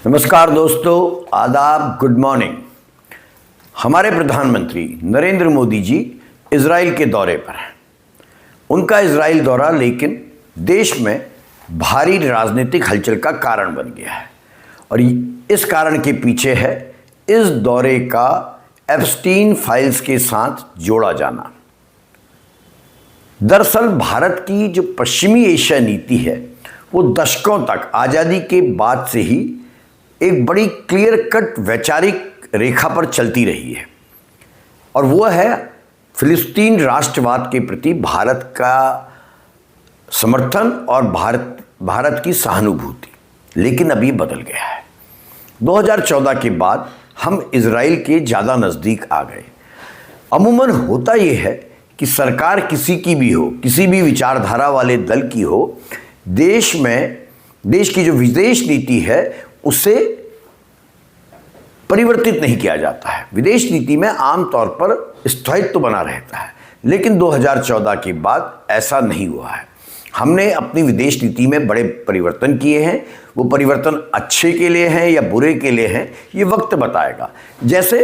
नमस्कार दोस्तों, आदाब, गुड मॉर्निंग। हमारे प्रधानमंत्री नरेंद्र मोदी जी इजराइल के दौरे पर हैं। उनका इजराइल दौरा लेकिन देश में भारी राजनीतिक हलचल का कारण बन गया है और इस कारण के पीछे है इस दौरे का एप्स्टीन फाइल्स के साथ जोड़ा जाना। दरअसल भारत की जो पश्चिमी एशिया नीति है वो दशकों तक आज़ादी के बाद से ही एक बड़ी क्लियर कट वैचारिक रेखा पर चलती रही है और वो है फिलिस्तीन राष्ट्रवाद के प्रति भारत का समर्थन और भारत की सहानुभूति। लेकिन अब ये बदल गया है। 2014 के बाद हम इजराइल के ज़्यादा नज़दीक आ गए। अमूमन होता ये है कि सरकार किसी की भी हो, किसी भी विचारधारा वाले दल की हो, देश की जो विदेश नीति है उसे परिवर्तित नहीं किया जाता है। विदेश नीति में आमतौर पर स्थायित्व बना रहता है, लेकिन 2014 के बाद ऐसा नहीं हुआ है। हमने अपनी विदेश नीति में बड़े परिवर्तन किए हैं। वो परिवर्तन अच्छे के लिए हैं या बुरे के लिए हैं, ये वक्त बताएगा। जैसे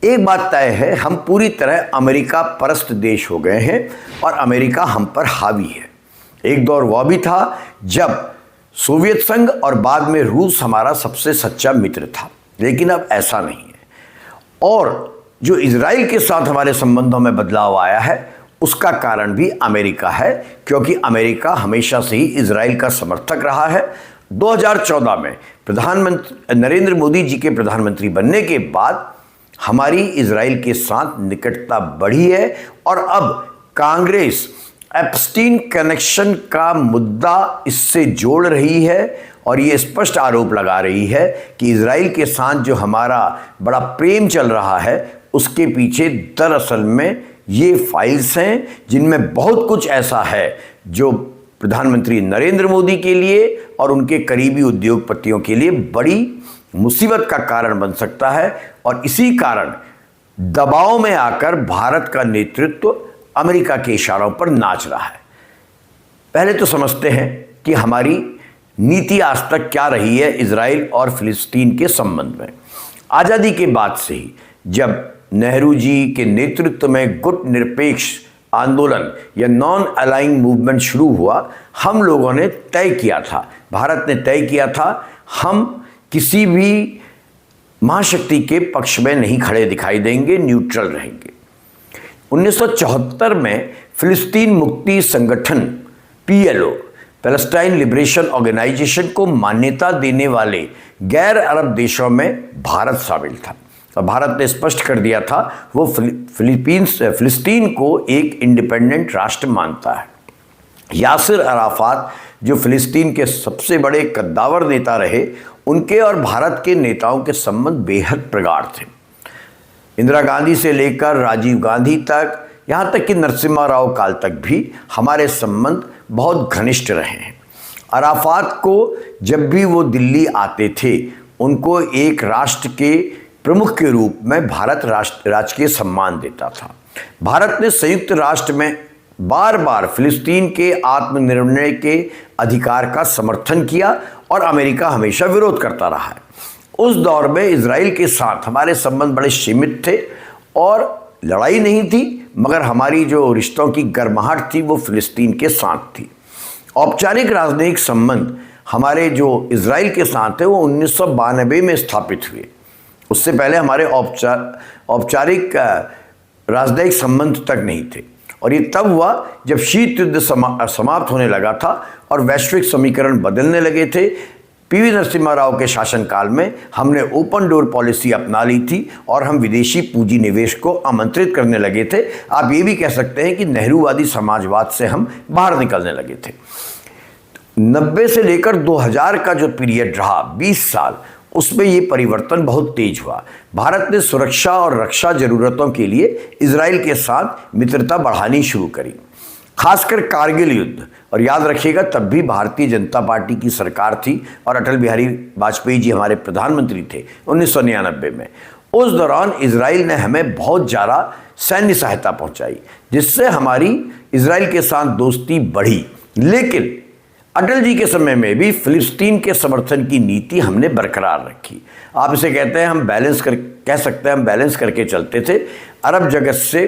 एक बात तय है, हम पूरी तरह अमेरिका परस्त देश हो गए हैं और अमेरिका हम पर हावी है। एक दौर वह भी था जब सोवियत संघ और बाद में रूस हमारा सबसे सच्चा मित्र था, लेकिन अब ऐसा नहीं है। और जो इजराइल के साथ हमारे संबंधों में बदलाव आया है उसका कारण भी अमेरिका है, क्योंकि अमेरिका हमेशा से ही इजराइल का समर्थक रहा है। 2014 में प्रधानमंत्री नरेंद्र मोदी जी के प्रधानमंत्री बनने के बाद हमारी इजराइल के साथ निकटता बढ़ी है और अब कांग्रेस एप्स्टीन कनेक्शन का मुद्दा इससे जोड़ रही है और ये स्पष्ट आरोप लगा रही है कि इजराइल के साथ जो हमारा बड़ा प्रेम चल रहा है उसके पीछे दरअसल में ये फाइल्स हैं जिनमें बहुत कुछ ऐसा है जो प्रधानमंत्री नरेंद्र मोदी के लिए और उनके करीबी उद्योगपतियों के लिए बड़ी मुसीबत का कारण बन सकता है। और इसी कारण दबाव में आकर भारत का नेतृत्व अमेरिका के इशारों पर नाच रहा है। पहले तो समझते हैं कि हमारी नीति आज तक क्या रही है इजराइल और फिलिस्तीन के संबंध में। आज़ादी के बाद से ही जब नेहरू जी के नेतृत्व में गुट निरपेक्ष आंदोलन या नॉन अलाइंग मूवमेंट शुरू हुआ, हम लोगों ने तय किया था, भारत ने तय किया था, हम किसी भी महाशक्ति के पक्ष में नहीं खड़े दिखाई देंगे, न्यूट्रल रहेंगे। 1974 में फिलिस्तीन मुक्ति संगठन PLO, पैलेस्टाइन लिबरेशन ऑर्गेनाइजेशन को मान्यता देने वाले गैर अरब देशों में भारत शामिल था और भारत ने स्पष्ट कर दिया था वो फिलिस्तीन को एक इंडिपेंडेंट राष्ट्र मानता है। यासिर अराफात जो फिलिस्तीन के सबसे बड़े कद्दावर नेता रहे, उनके और भारत के नेताओं के संबंध बेहद प्रगाढ़ थे। इंदिरा गांधी से लेकर राजीव गांधी तक, यहाँ तक कि नरसिम्हा राव काल तक भी हमारे संबंध बहुत घनिष्ठ रहे हैं। अराफात को जब भी वो दिल्ली आते थे उनको एक राष्ट्र के प्रमुख के रूप में भारत राजकीय सम्मान देता था। भारत ने संयुक्त राष्ट्र में बार बार फिलिस्तीन के आत्मनिर्णय के अधिकार का समर्थन किया और अमेरिका हमेशा विरोध करता रहा है। उस दौर में इजराइल के साथ हमारे संबंध बड़े सीमित थे और लड़ाई नहीं थी, मगर हमारी जो रिश्तों की गर्माहट थी वो फिलिस्तीन के साथ थी। औपचारिक राजनयिक संबंध हमारे जो इजराइल के साथ थे वो 1992 में स्थापित हुए। उससे पहले हमारे औपचारिक राजनयिक संबंध तक नहीं थे और ये तब हुआ जब शीत युद्ध समाप्त होने लगा था और वैश्विक समीकरण बदलने लगे थे। PV नरसिम्हा राव के शासनकाल में हमने ओपन डोर पॉलिसी अपना ली थी और हम विदेशी पूंजी निवेश को आमंत्रित करने लगे थे। आप ये भी कह सकते हैं कि नेहरूवादी समाजवाद से हम बाहर निकलने लगे थे। 90 से लेकर 2000 का जो पीरियड रहा, 20 साल, उसमें ये परिवर्तन बहुत तेज हुआ। भारत ने सुरक्षा और रक्षा जरूरतों के लिए इजराइल के साथ मित्रता बढ़ानी शुरू करी, खासकर कारगिल युद्ध। और याद रखिएगा तब भी भारतीय जनता पार्टी की सरकार थी और अटल बिहारी वाजपेयी जी हमारे प्रधानमंत्री थे 1999 में। उस दौरान इजराइल ने हमें बहुत ज़्यादा सैन्य सहायता पहुंचाई, जिससे हमारी इजराइल के साथ दोस्ती बढ़ी। लेकिन अटल जी के समय में भी फिलिस्तीन के समर्थन की नीति हमने बरकरार रखी। आप इसे कहते हैं हम कह सकते हैं हम बैलेंस करके चलते थे। अरब जगत से,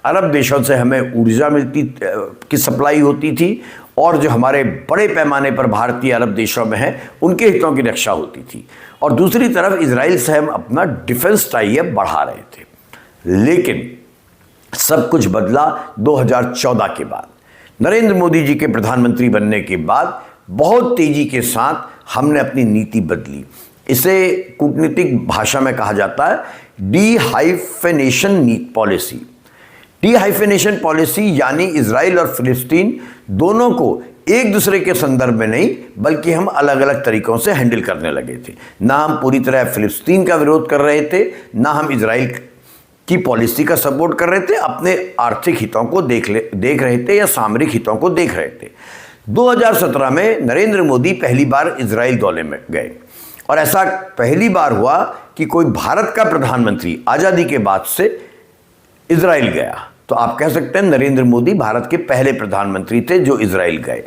अरब देशों से हमें ऊर्जा की सप्लाई होती थी और जो हमारे बड़े पैमाने पर भारतीय अरब देशों में हैं उनके हितों की रक्षा होती थी, और दूसरी तरफ इजराइल से हम अपना डिफेंस टाई अप बढ़ा रहे थे। लेकिन सब कुछ बदला 2014 के बाद। नरेंद्र मोदी जी के प्रधानमंत्री बनने के बाद बहुत तेजी के साथ हमने अपनी नीति बदली। इसे कूटनीतिक भाषा में कहा जाता है डी-हाइफेनेशन पॉलिसी। डी-हाइफेनेशन पॉलिसी यानी इजराइल और फिलिस्तीन दोनों को एक दूसरे के संदर्भ में नहीं बल्कि हम अलग अलग तरीकों से हैंडल करने लगे थे। ना हम पूरी तरह फिलिस्तीन का विरोध कर रहे थे, ना हम इजराइल की पॉलिसी का सपोर्ट कर रहे थे, अपने आर्थिक हितों को देख रहे थे या सामरिक हितों को देख रहे थे। 2017 में नरेंद्र मोदी पहली बार इजराइल दौरे में गए और ऐसा पहली बार हुआ कि कोई भारत का प्रधानमंत्री आज़ादी के बाद से इजराइल गया। तो आप कह सकते हैं नरेंद्र मोदी भारत के पहले प्रधानमंत्री थे जो इजराइल गए।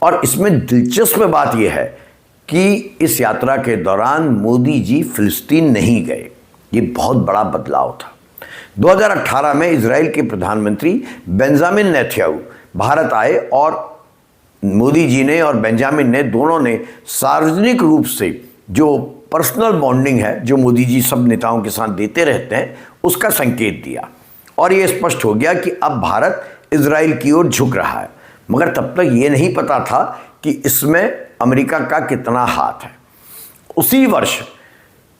और इसमें दिलचस्प बात यह है कि इस यात्रा के दौरान मोदी जी फिलिस्तीन नहीं गए। ये बहुत बड़ा बदलाव था। 2018 में इजराइल के प्रधानमंत्री बेंजामिन नेतन्याहू भारत आए और मोदी जी ने और बेंजामिन ने दोनों ने सार्वजनिक रूप से जो पर्सनल बॉन्डिंग है जो मोदी जी सब नेताओं के साथ देते रहते हैं उसका संकेत दिया, और ये स्पष्ट हो गया कि अब भारत इजराइल की ओर झुक रहा है। मगर तब तक ये नहीं पता था कि इसमें अमेरिका का कितना हाथ है। उसी वर्ष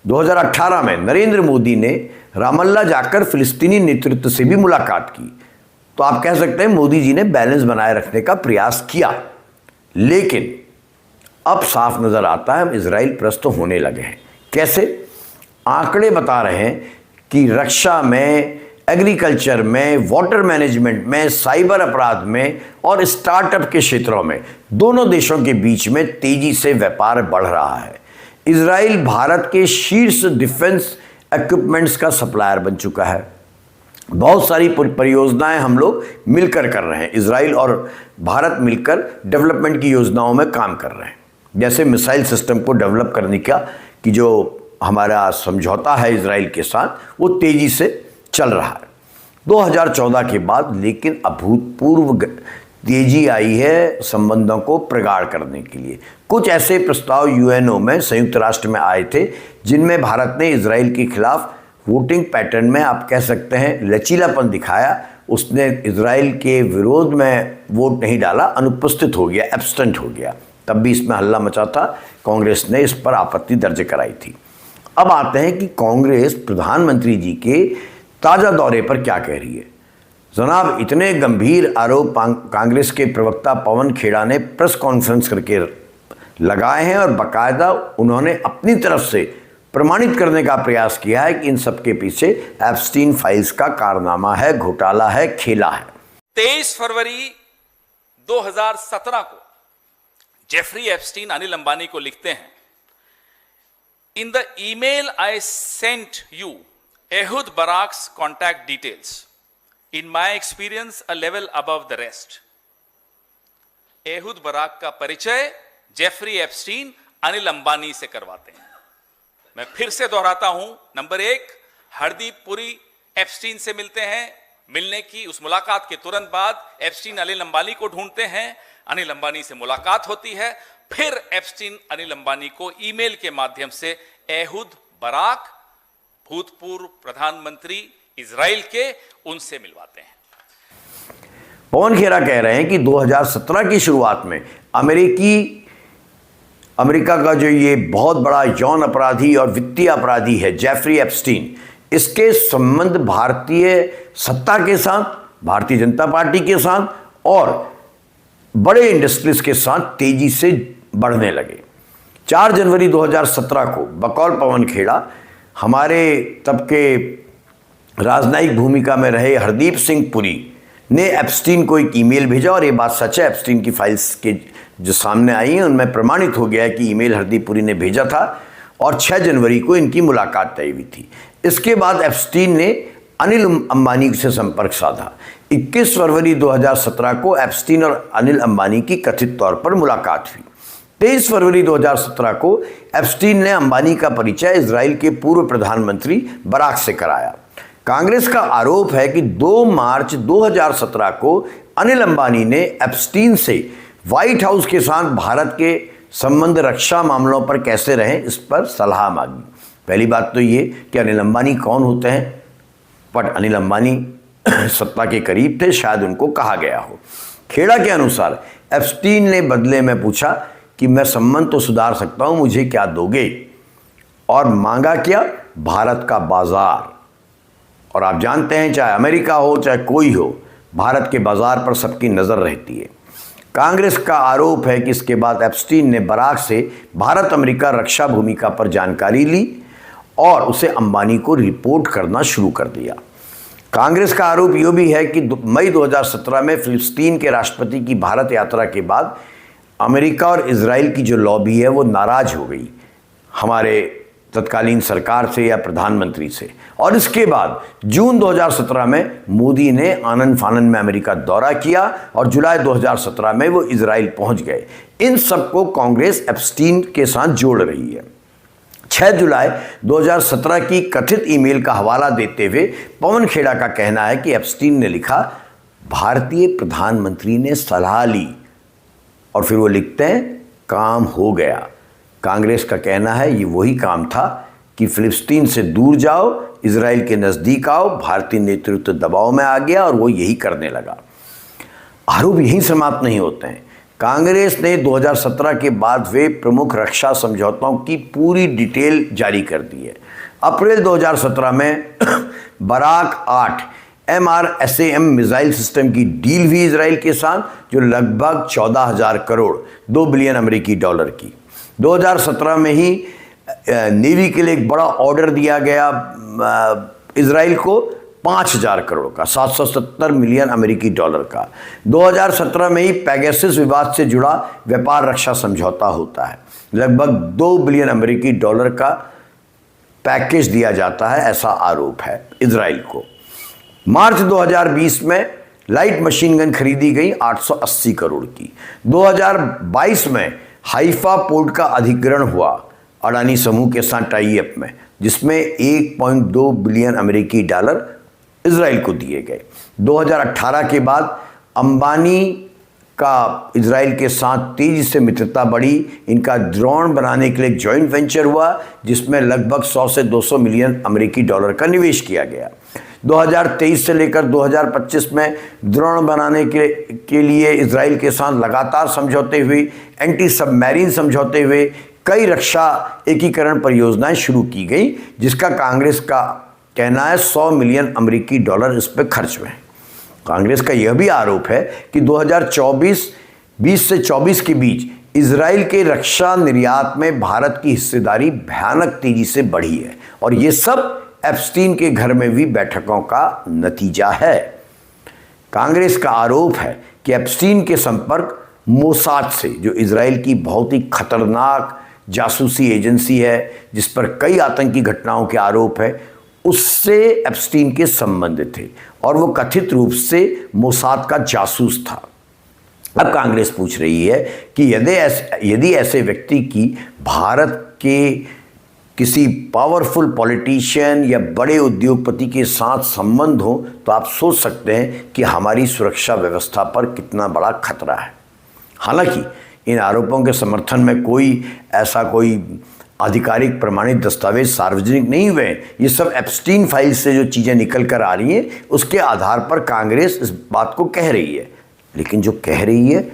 2018 में नरेंद्र मोदी ने रामल्ला जाकर फिलिस्तीनी नेतृत्व से भी मुलाकात की। तो आप कह सकते हैं मोदी जी ने बैलेंस बनाए रखने का प्रयास किया। लेकिन अब साफ नजर आता है हम इजराइल प्रस्त होने लगे हैं। कैसे? आंकड़े बता रहे हैं कि रक्षा में, एग्रीकल्चर में, वाटर मैनेजमेंट में, साइबर अपराध में और स्टार्टअप के क्षेत्रों में दोनों देशों के बीच में तेजी से व्यापार बढ़ रहा है। इजराइल भारत के शीर्ष डिफेंस इक्विपमेंट्स का सप्लायर बन चुका है। बहुत सारी परियोजनाएं हम लोग मिलकर कर रहे हैं। इजराइल और भारत मिलकर डेवलपमेंट की योजनाओं में काम कर रहे हैं। जैसे मिसाइल सिस्टम को डेवलप करने का कि जो हमारा समझौता है इजराइल के साथ वो तेजी से चल रहा है 2014 के बाद। लेकिन अभूतपूर्व तेजी आई है संबंधों को प्रगाढ़ करने के लिए। कुछ ऐसे प्रस्ताव यूएनओ में, संयुक्त राष्ट्र में आए थे जिनमें भारत ने इजराइल के खिलाफ वोटिंग पैटर्न में आप कह सकते हैं लचीलापन दिखाया। उसने इजराइल के विरोध में वोट नहीं डाला, अनुपस्थित हो गया, एब्स्टेंट हो गया। तब भी इसमें हल्ला मचा था, कांग्रेस ने इस पर आपत्ति दर्ज कराई थी। अब आते हैं कि कांग्रेस प्रधानमंत्री जी के ताज़ा दौरे पर क्या कह रही है। जनाब, इतने गंभीर आरोप कांग्रेस के प्रवक्ता पवन खेड़ा ने प्रेस कॉन्फ्रेंस करके लगाए हैं और बाकायदा उन्होंने अपनी तरफ से प्रमाणित करने का प्रयास किया है कि इन सब के पीछे एप्स्टीन फाइल्स का कारनामा है, घोटाला है, खेला है। 23 फरवरी 2017 को जेफरी एप्स्टीन अनिल अंबानी को लिखते हैं, in the email I sent you Ehud Barak's contact details, in my experience a level above the rest. Ehud Barak का परिचय जेफरी एप्स्टीन अनिल अंबानी से करवाते हैं। मैं फिर से दोहराता हूं, नंबर 1, हरदीप पुरी एप्स्टीन से मिलते हैं। मिलने की उस मुलाकात के तुरंत बाद एप्स्टीन अनिल अंबानी को ढूंढते हैं, अनिल अंबानी से मुलाकात होती है, फिर एप्स्टीन अनिल अंबानी को ईमेल के माध्यम से एहुद बराक, भूतपूर्व प्रधानमंत्री इजराइल के, उनसे मिलवाते हैं। पवन खेड़ा कह रहे हैं कि 2017 की शुरुआत में अमेरिका का जो ये बहुत बड़ा यौन अपराधी और वित्तीय अपराधी है जेफरी एप्स्टीन, इसके संबंध भारतीय सत्ता के साथ, भारतीय जनता पार्टी के साथ और बड़े इंडस्ट्रीज के साथ तेजी से बढ़ने लगे। 4 जनवरी 2017 को बकौल पवन खेड़ा हमारे तब के राजनयिक भूमिका में रहे हरदीप सिंह पुरी ने एप्स्टीन को एक ईमेल भेजा, और ये बात सच है। एप्स्टीन की फाइल्स के जो सामने आई हैं उनमें प्रमाणित हो गया है कि ईमेल हरदीप पुरी ने भेजा था और 6 जनवरी को इनकी मुलाकात तय हुई थी। इसके बाद एप्स्टीन ने अनिल अंबानी से संपर्क साधा। 21 फरवरी 2017 को एप्स्टीन और अनिल अंबानी की कथित तौर पर मुलाकात हुई। 23 फरवरी 2017 को एप्स्टीन ने अंबानी का परिचय इजराइल के पूर्व प्रधानमंत्री बराक से कराया। कांग्रेस का आरोप है कि 2 मार्च 2017 को अनिल अंबानी ने एप्स्टीन से व्हाइट हाउस के साथ भारत के संबंध रक्षा मामलों पर कैसे रहें इस पर सलाह मांगी। पहली बात तो ये कि अनिल अंबानी कौन होते हैं, बट अनिल अंबानी सत्ता के करीब थे, शायद उनको कहा गया हो। खेड़ा के अनुसार एप्स्टीन ने बदले में पूछा कि मैं संबंध तो सुधार सकता हूं, मुझे क्या दोगे, और मांगा क्या, भारत का बाजार। और आप जानते हैं चाहे अमेरिका हो चाहे कोई हो, भारत के बाजार पर सबकी नजर रहती है। कांग्रेस का आरोप है कि इसके बाद एप्स्टीन ने बराक से भारत अमेरिका रक्षा भूमिका पर जानकारी ली और उसे अंबानी को रिपोर्ट करना शुरू कर दिया। कांग्रेस का आरोप यह भी है कि मई 2017 में फिलिस्तीन के राष्ट्रपति की भारत यात्रा के बाद अमेरिका और इजराइल की जो लॉबी है वो नाराज हो गई हमारे तत्कालीन सरकार से या प्रधानमंत्री से, और इसके बाद जून 2017 में मोदी ने आनन फानन में अमेरिका दौरा किया और जुलाई 2017 में वो इजराइल पहुंच गए। इन सबको कांग्रेस एप्स्टीन के साथ जोड़ रही है। 6 जुलाई 2017 की कथित ईमेल का हवाला देते हुए पवन खेड़ा का कहना है कि एप्स्टीन ने लिखा, भारतीय प्रधानमंत्री ने सलाह ली, और फिर वो लिखते हैं काम हो गया। कांग्रेस का कहना है ये वही काम था कि फिलिस्तीन से दूर जाओ, इजराइल के नज़दीक आओ, भारतीय नेतृत्व दबाव में आ गया और वो यही करने लगा। आरोप यहीं समाप्त नहीं होते हैं। कांग्रेस ने 2017 के बाद वे प्रमुख रक्षा समझौतों की पूरी डिटेल जारी कर दी है। अप्रैल 2017 में बराक 8 MRSAM मिसाइल सिस्टम की डील हुई इजराइल के साथ, जो लगभग 14,000 करोड़ $2 बिलियन अमेरिकी डॉलर की। 2017 में ही नेवी के लिए एक बड़ा ऑर्डर दिया गया इजराइल को 5,000 करोड़ का, 770 मिलियन अमेरिकी डॉलर का। 2017 में ही पेगासस विवाद से जुड़ा व्यापार रक्षा समझौता होता है, लगभग 2 बिलियन अमेरिकी डॉलर का पैकेज दिया जाता है, ऐसा आरोप है इजराइल को। मार्च 2020 में लाइट मशीन गन खरीदी गई 880 करोड़ की। 2022 में हाइफा पोर्ट का अधिग्रहण हुआ अडानी समूह के साथ टाई अप में, जिसमें 1.2 बिलियन अमेरिकी डॉलर इजराइल को दिए गए। 2018 के बाद अंबानी का इजराइल के साथ तेजी से मित्रता बढ़ी। इनका ड्रोन बनाने के लिए एक जॉइंट वेंचर हुआ जिसमें लगभग 100 से 200 मिलियन अमेरिकी डॉलर का निवेश किया गया। 2023 से लेकर 2025 में ड्रोन बनाने के लिए इजराइल के साथ लगातार समझौते हुए, एंटी सबमरीन समझौते हुए कई रक्षा एकीकरण परियोजनाएं शुरू की गई, जिसका कांग्रेस का कहना है 100 मिलियन अमेरिकी डॉलर इस पर खर्च हुए। कांग्रेस का यह भी आरोप है कि 2020 से 24 के बीच इजराइल के रक्षा निर्यात में भारत की हिस्सेदारी भयानक तेजी से बढ़ी है, और ये सब एप्स्टीन के घर में भी बैठकों का नतीजा है। कांग्रेस का आरोप है कि एप्स्टीन के संपर्क मोसाद से, जो इजराइल की बहुत ही खतरनाक जासूसी एजेंसी है जिस पर कई आतंकी घटनाओं के आरोप है, उससे एप्स्टीन के संबंध थे और वो कथित रूप से मोसाद का जासूस था। अब कांग्रेस पूछ रही है कि यदि ऐसे व्यक्ति की भारत के किसी पावरफुल पॉलिटिशियन या बड़े उद्योगपति के साथ संबंध हो, तो आप सोच सकते हैं कि हमारी सुरक्षा व्यवस्था पर कितना बड़ा खतरा है। हालांकि इन आरोपों के समर्थन में कोई आधिकारिक प्रमाणित दस्तावेज सार्वजनिक नहीं हुए। ये सब एप्स्टीन फाइल से जो चीज़ें निकल कर आ रही हैं उसके आधार पर कांग्रेस इस बात को कह रही है, लेकिन जो कह रही है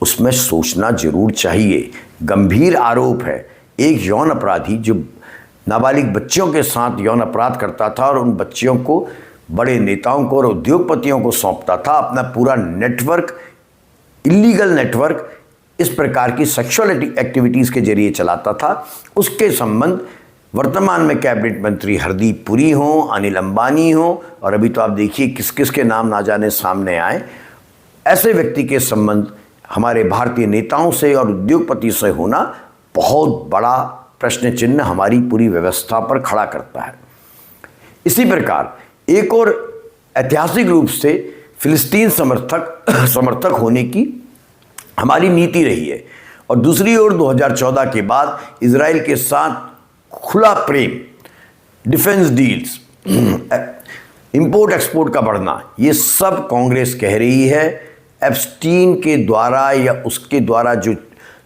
उसमें सोचना जरूर चाहिए। गंभीर आरोप है। एक यौन अपराधी जो नाबालिग बच्चियों के साथ यौन अपराध करता था और उन बच्चियों को बड़े नेताओं को और उद्योगपतियों को सौंपता था, अपना पूरा नेटवर्क, इलीगल नेटवर्क इस प्रकार की सेक्सुअल एक्टिविटीज़ के जरिए चलाता था, उसके संबंध वर्तमान में कैबिनेट मंत्री हरदीप पुरी हों, अनिल अंबानी हों, और अभी तो आप देखिए किस किस के नाम ना जाने सामने आए। ऐसे व्यक्ति के संबंध हमारे भारतीय नेताओं से और उद्योगपति से होना बहुत बड़ा प्रश्न चिन्ह हमारी पूरी व्यवस्था पर खड़ा करता है। इसी प्रकार एक और ऐतिहासिक रूप से फिलिस्तीन समर्थक होने की हमारी नीति रही है, और दूसरी ओर 2014 के बाद इजराइल के साथ खुला प्रेम, डिफेंस डील्स, इंपोर्ट एक्सपोर्ट का बढ़ना, ये सब कांग्रेस कह रही है एप्स्टीन के द्वारा या उसके द्वारा जो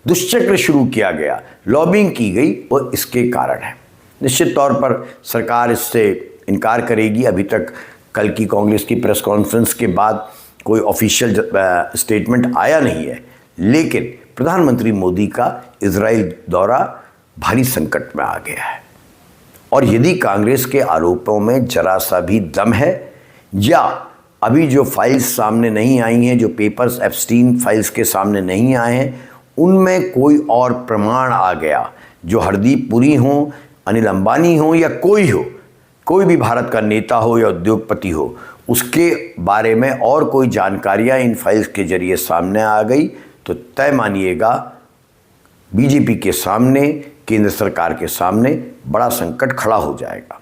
दुष्चक्र शुरू किया गया, लॉबिंग की गई, वो इसके कारण है। निश्चित तौर पर सरकार इससे इनकार करेगी। अभी तक कल की कांग्रेस की प्रेस कॉन्फ्रेंस के बाद कोई ऑफिशियल स्टेटमेंट आया नहीं है, लेकिन प्रधानमंत्री मोदी का इजराइल दौरा भारी संकट में आ गया है। और यदि कांग्रेस के आरोपों में जरा सा भी दम है, या अभी जो फाइल्स सामने नहीं आई हैं, जो पेपर्स एप्स्टीन फाइल्स के सामने नहीं आए हैं, उनमें कोई और प्रमाण आ गया, जो हरदीप पुरी हो, अनिल अंबानी हो या कोई भी भारत का नेता हो या उद्योगपति हो, उसके बारे में और कोई जानकारियां इन फाइल्स के जरिए सामने आ गई, तो तय मानिएगा बीजेपी के सामने, केंद्र सरकार के सामने बड़ा संकट खड़ा हो जाएगा।